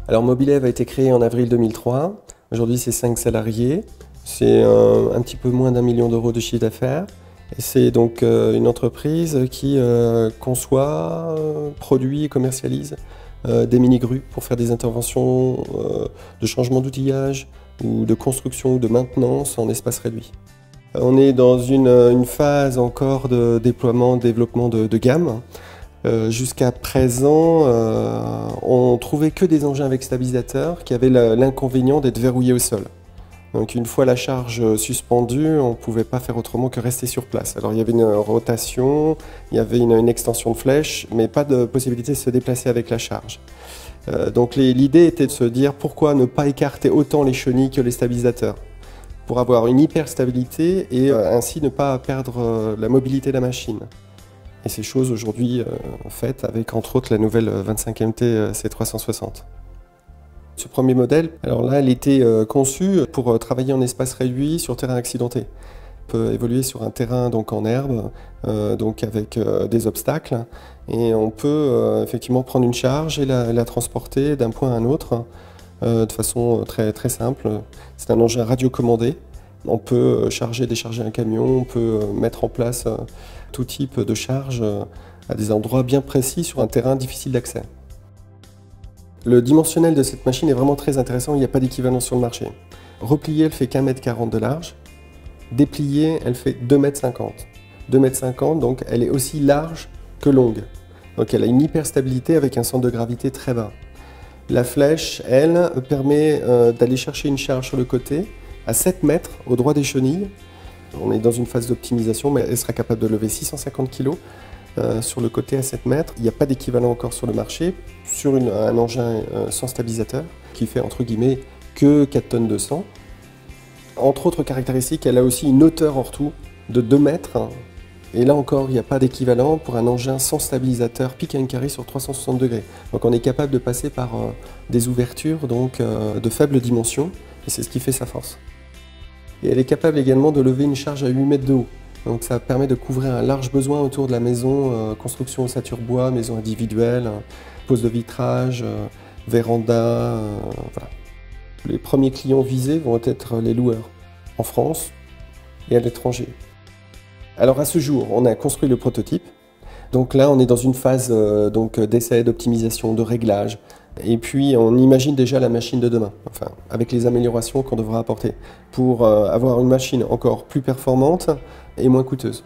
Alors Mobilev a été créé en avril 2003. Aujourd'hui, c'est 5 salariés. C'est un petit peu moins d'1 million d'euros de chiffre d'affaires. Et c'est donc une entreprise qui conçoit, produit et commercialise des mini-grues pour faire des interventions de changement d'outillage ou de construction ou de maintenance en espace réduit. On est dans une phase encore de déploiement, développement de gamme. Jusqu'à présent, on trouvait que des engins avec stabilisateur qui avaient l'inconvénient d'être verrouillés au sol. Donc une fois la charge suspendue, on ne pouvait pas faire autrement que rester sur place. Alors il y avait une rotation, il y avait une extension de flèche, mais pas de possibilité de se déplacer avec la charge. Donc l'idée était de se dire pourquoi ne pas écarter autant les chenilles que les stabilisateurs, pour avoir une hyperstabilité et ainsi ne pas perdre la mobilité de la machine. Et ces choses aujourd'hui faites avec entre autres la nouvelle 25MT C360. Ce premier modèle, alors là, elle était conçue pour travailler en espace réduit sur terrain accidenté. On peut évoluer sur un terrain donc en herbe, donc avec des obstacles, et on peut effectivement prendre une charge et la transporter d'un point à un autre de façon très simple. C'est un engin radiocommandé. On peut charger, décharger un camion, on peut mettre en place tout type de charge à des endroits bien précis sur un terrain difficile d'accès. Le dimensionnel de cette machine est vraiment très intéressant, il n'y a pas d'équivalent sur le marché. Repliée, elle fait qu'1,40 m de large. Dépliée, elle fait 2,50 m. 2,50 m, donc elle est aussi large que longue. Donc elle a une hyperstabilité avec un centre de gravité très bas. La flèche, elle, permet d'aller chercher une charge sur le côté à 7 mètres au droit des chenilles. On est dans une phase d'optimisation, mais elle sera capable de lever 650 kg sur le côté à 7 mètres. Il n'y a pas d'équivalent encore sur le marché, sur un engin sans stabilisateur, qui fait entre guillemets que 4 tonnes 200. Entre autres caractéristiques, elle a aussi une hauteur hors tout de 2 mètres. Et là encore, il n'y a pas d'équivalent pour un engin sans stabilisateur pick and carry sur 360 degrés. Donc on est capable de passer par des ouvertures donc, de faibles dimensions, et c'est ce qui fait sa force. Et elle est capable également de lever une charge à 8 mètres de haut. Donc ça permet de couvrir un large besoin autour de la maison, construction ossature bois, maison individuelle, pose de vitrage, véranda, voilà. Les premiers clients visés vont être les loueurs, en France et à l'étranger. Alors à ce jour, on a construit le prototype. Donc là, on est dans une phase d'essai, d'optimisation, de réglage. Et puis, on imagine déjà la machine de demain, enfin, avec les améliorations qu'on devra apporter pour avoir une machine encore plus performante et moins coûteuse.